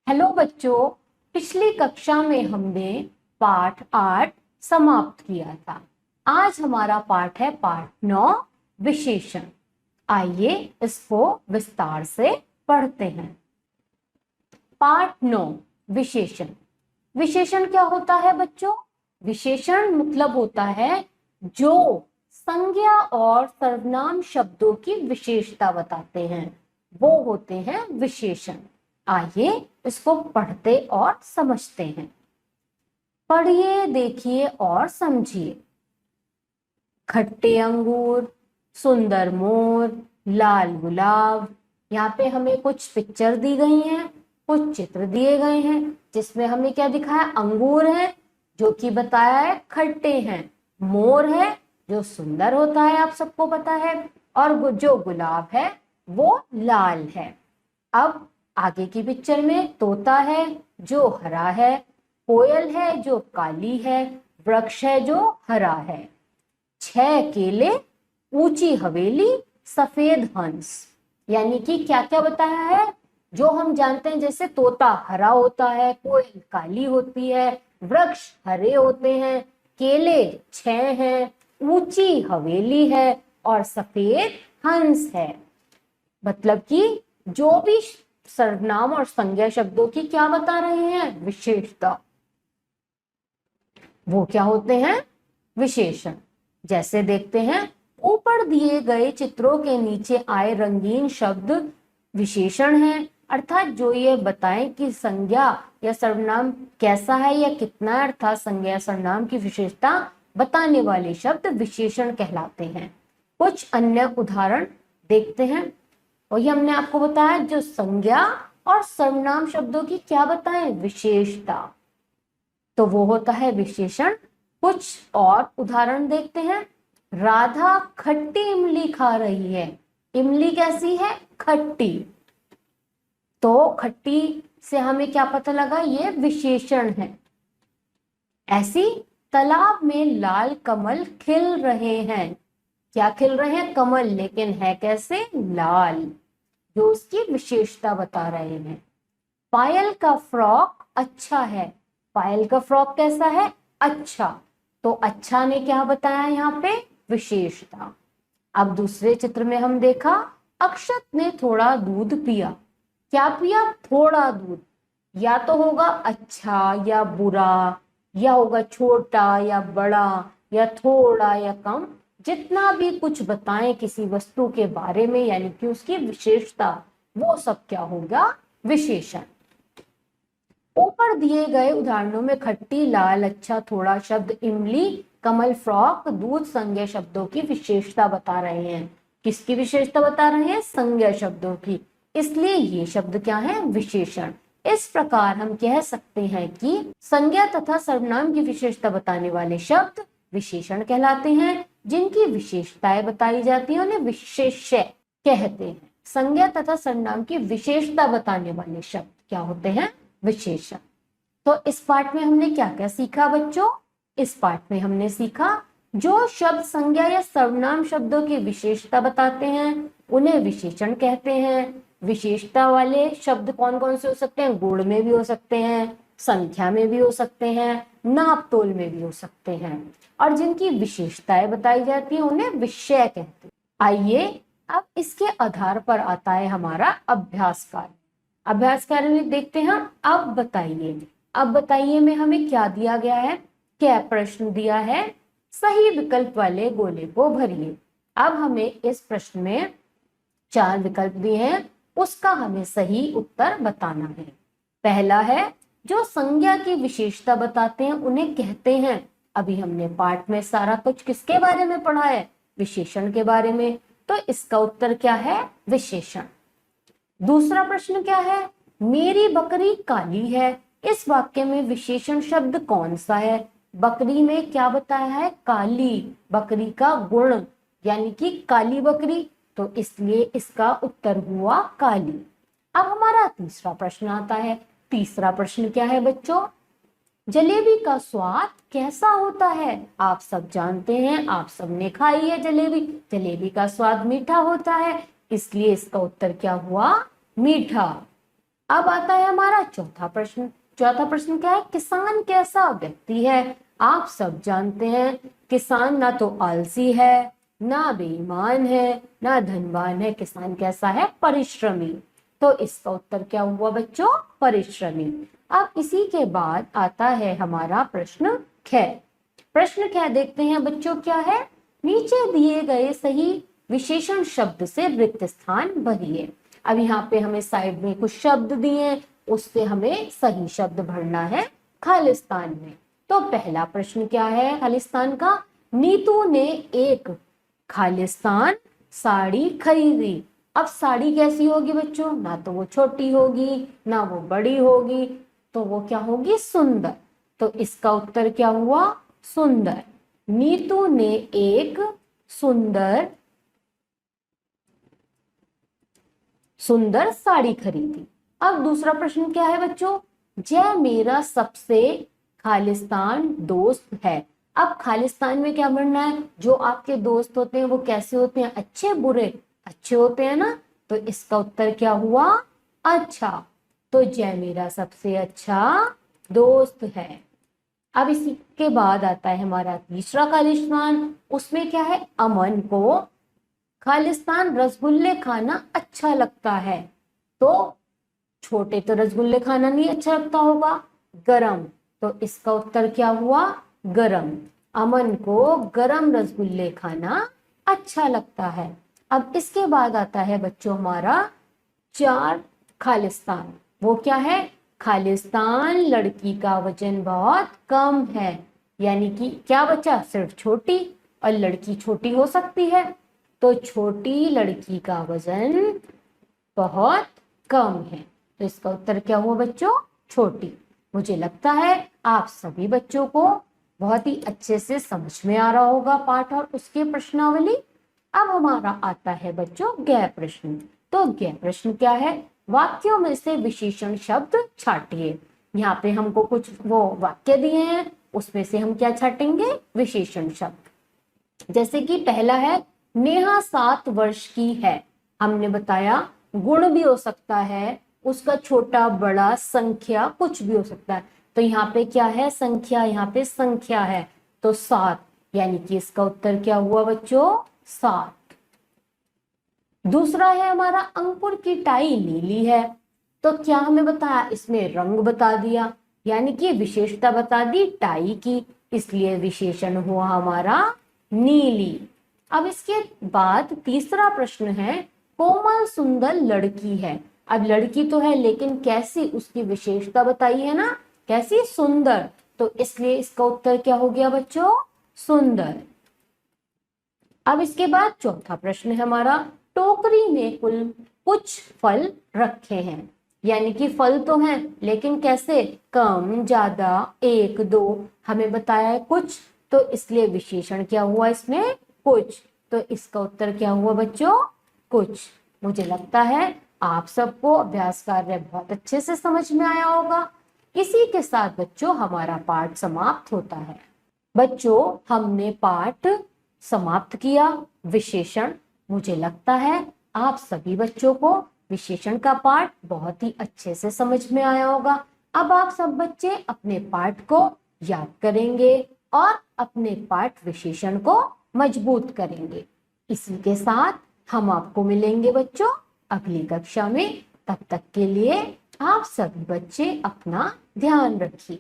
Hello बच्चों, पिछली कक्षा में हमने पाठ 8 समाप्त किया था। आज हमारा पाठ है पाठ 9 विशेषण। आइए इसको विस्तार से पढ़ते हैं। पाठ 9 विशेषण। विशेषण क्या होता है बच्चों? विशेषण मतलब होता है जो संज्ञा और सर्वनाम शब्दों की विशेषता बताते हैं, वो होते हैं विशेषण। आइए इसको पढ़ते और समझते हैं। पढ़िए, देखिए और समझिए। खट्टे अंगूर, सुंदर मोर, लाल गुलाब। यहाँ पे हमें कुछ पिक्चर दी गई हैं, कुछ चित्र दिए गए हैं, जिसमें हमें क्या दिखा है? अंगूर है जो कि बताया है खट्टे हैं, मोर है जो सुंदर होता है, आप सबको पता है, और जो गुलाब है वो लाल है। अब आगे की पिक्चर में तोता है जो हरा है, कोयल है जो काली है, वृक्ष है जो हरा है, 6 केले, ऊंची हवेली, सफेद हंस। यानी कि क्या क्या बताया है जो हम जानते हैं, जैसे तोता हरा होता है, कोयल काली होती है, वृक्ष हरे होते हैं, केले 6 हैं, ऊंची हवेली है और सफेद हंस है। मतलब कि जो भी सर्वनाम और संज्ञा शब्दों की क्या बता रहे हैं? विशेषता। वो क्या होते हैं? विशेषण। जैसे देखते हैं, ऊपर दिए गए चित्रों के नीचे आए रंगीन शब्द विशेषण हैं, अर्थात जो ये बताएं कि संज्ञा या सर्वनाम कैसा है या कितना है, अर्थात संज्ञा या सर्वनाम की विशेषता बताने वाले शब्द विशेषण कहलाते हैं। कुछ अन्य उदाहरण देखते हैं। और ये हमने आपको बताया जो संज्ञा और सर्वनाम शब्दों की क्या बताएं? विशेषता, तो वो होता है विशेषण। कुछ और उदाहरण देखते हैं। राधा खट्टी इमली खा रही है। इमली कैसी है? खट्टी। तो खट्टी से हमें क्या पता लगा? ये विशेषण है। ऐसी तालाब में लाल कमल खिल रहे हैं। क्या खिल रहे हैं? कमल, लेकिन है कैसे? लाल, जो उसकी विशेषता बता रहे हैं। पायल का फ्रॉक अच्छा है। पायल का फ्रॉक कैसा है? अच्छा। तो अच्छा ने क्या बताया यहाँ पे? विशेषता। अब दूसरे चित्र में हम देखा, अक्षत ने थोड़ा दूध पिया। क्या पिया? थोड़ा दूध। या तो होगा अच्छा या बुरा, या होगा छोटा या बड़ा, या थोड़ा या कम। जितना भी कुछ बताएं किसी वस्तु के बारे में, यानी कि उसकी विशेषता, वो सब क्या होगा? विशेषण। ऊपर दिए गए उदाहरणों में खट्टी, लाल, अच्छा, थोड़ा शब्द इमली, कमल, फ्रॉक, दूध संज्ञा शब्दों की विशेषता बता रहे हैं। किसकी विशेषता बता रहे हैं? संज्ञा शब्दों की। इसलिए ये शब्द क्या है? विशेषण। इस प्रकार हम कह सकते हैं कि संज्ञा तथा सर्वनाम की विशेषता बताने वाले शब्द विशेषण कहलाते हैं। जिनकी विशेषताएं बताई जाती है उन्हें विशेष्य कहते हैं। संज्ञा तथा सर्वनाम की विशेषता बताने वाले शब्द क्या होते हैं? विशेषण। तो इस पाठ में हमने क्या क्या सीखा बच्चों? इस पाठ में हमने सीखा जो शब्द संज्ञा या सर्वनाम शब्दों की विशेषता बताते हैं उन्हें विशेषण कहते हैं। विशेषता वाले शब्द कौन कौन से हो सकते हैं? गुण में भी हो सकते हैं, संख्या में भी हो सकते हैं, नाप तोल में भी हो सकते हैं। और जिनकी विशेषताएं बताई जाती हैं उन्हें विषय कहते हैं। आइए अब इसके आधार पर आता है हमारा अभ्यास कार्य। अभ्यास कार्य में देखते हैं हम। अब बताइए में हमें क्या दिया गया है? क्या प्रश्न दिया है? सही विकल्प वाले गोले को भरिए। अब हमें इस प्रश्न में 4 विकल्प दिए हैं, उसका हमें सही उत्तर बताना है। पहला है जो संज्ञा की विशेषता बताते हैं उन्हें कहते हैं। अभी हमने पाठ में सारा कुछ किसके बारे में पढ़ा है? विशेषण के बारे में। तो इसका उत्तर क्या है? विशेषण। दूसरा प्रश्न क्या है? मेरी बकरी काली है। इस वाक्य में विशेषण शब्द कौन सा है? बकरी में क्या बताया है? काली। बकरी का गुण, यानी कि काली बकरी, तो इसलिए इसका उत्तर हुआ काली। अब हमारा तीसरा प्रश्न आता है। तीसरा प्रश्न क्या है बच्चों? जलेबी का स्वाद कैसा होता है? आप सब जानते हैं, आप सबने खाई है जलेबी। जलेबी का स्वाद मीठा होता है, इसलिए इसका उत्तर क्या हुआ? मीठा। अब आता है हमारा चौथा प्रश्न। चौथा प्रश्न क्या है? किसान कैसा व्यक्ति है? आप सब जानते हैं किसान ना तो आलसी है, ना बेईमान है, ना धनवान है। किसान कैसा है? परिश्रमी। तो इसका उत्तर क्या हुआ बच्चों? परिश्रमी। अब इसी के बाद आता है हमारा प्रश्न ख। प्रश्न ख देखते हैं बच्चों क्या है? नीचे दिए गए सही विशेषण शब्द से रिक्त स्थान भरिए। अब यहाँ पे हमें साइड में कुछ शब्द दिए हैं, उससे हमें सही शब्द भरना है खालिस्तान में। तो पहला प्रश्न क्या है खालिस्तान का? नीतू ने एक खालिस्तान साड़ी खरीदी। अब साड़ी कैसी होगी बच्चों? ना तो वो छोटी होगी, ना वो बड़ी होगी, तो वो क्या होगी? सुंदर। तो इसका उत्तर क्या हुआ? सुंदर। नीतू ने एक सुंदर सुंदर साड़ी खरीदी। अब दूसरा प्रश्न क्या है बच्चों? जय मेरा सबसे खालिस्तान दोस्त है। अब खालिस्तान में क्या बनना है? जो आपके दोस्त होते हैं वो कैसे होते हैं? अच्छे बुरे? अच्छे होते हैं ना। तो इसका उत्तर क्या हुआ? अच्छा। तो जय मेरा सबसे अच्छा दोस्त है। अब इसी के बाद आता है हमारा तीसरा खालिस्तान। उसमें क्या है? अमन को खालिस्तान रसगुल्ले खाना अच्छा लगता है। तो छोटे तो रसगुल्ले खाना नहीं अच्छा लगता होगा, गरम। तो इसका उत्तर क्या हुआ? गरम। अमन को गरम रसगुल्ले खाना अच्छा लगता है। अब इसके बाद आता है बच्चों हमारा चार खालिस्तान। वो क्या है? खालिस्तान लड़की का वजन बहुत कम है। यानी कि क्या बच्चा? सिर्फ छोटी, और लड़की छोटी हो सकती है। तो छोटी लड़की का वजन बहुत कम है। तो इसका उत्तर क्या हुआ बच्चों? छोटी। मुझे लगता है आप सभी बच्चों को बहुत ही अच्छे से समझ में आ रहा होगा पाठ और उसके प्रश्नावली। अब हमारा आता है बच्चों गय प्रश्न। तो गय प्रश्न क्या है? वाक्यों में से विशेषण शब्द छाटिए। यहाँ पे हमको कुछ वो वाक्य दिए हैं, उसमें से हम क्या छाटेंगे? विशेषण शब्द। जैसे कि पहला है नेहा 7 वर्ष की है। हमने बताया गुण भी हो सकता है, उसका छोटा बड़ा संख्या कुछ भी हो सकता है। तो यहाँ पे क्या है? संख्या। यहाँ पे संख्या है तो 7, यानी कि इसका उत्तर क्या हुआ बच्चों? 7। दूसरा है हमारा अंकुर की टाई नीली है। तो क्या हमें बताया? इसमें रंग बता दिया, यानी कि विशेषता बता दी टाई की, इसलिए विशेषण हुआ हमारा नीली। अब इसके बाद तीसरा प्रश्न है कोमल सुंदर लड़की है। अब लड़की तो है लेकिन कैसी? उसकी विशेषता बताई है ना, कैसी? सुंदर। तो इसलिए इसका उत्तर क्या हो गया बच्चों? सुंदर। अब इसके बाद चौथा प्रश्न है हमारा टोकरी में कुल कुछ फल रखे हैं। यानी कि फल तो हैं लेकिन कैसे? कम, ज्यादा, 1 2 हमें बताया है कुछ, तो इसलिए विशेषण क्या हुआ इसमें? कुछ। तो इसका उत्तर क्या हुआ बच्चों? कुछ। मुझे लगता है आप सबको अभ्यास कार्य बहुत अच्छे से समझ में आया होगा। इसी के साथ बच्चों हमारा पाठ समाप्त होता है। बच्चों हमने पाठ समाप्त किया विशेषण। मुझे लगता है आप सभी बच्चों को विशेषण का पाठ बहुत ही अच्छे से समझ में आया होगा। अब आप सब बच्चे अपने पाठ को याद करेंगे और अपने पाठ विशेषण को मजबूत करेंगे। इसी के साथ हम आपको मिलेंगे बच्चों अगली कक्षा में। तब तक के लिए आप सभी बच्चे अपना ध्यान रखिए।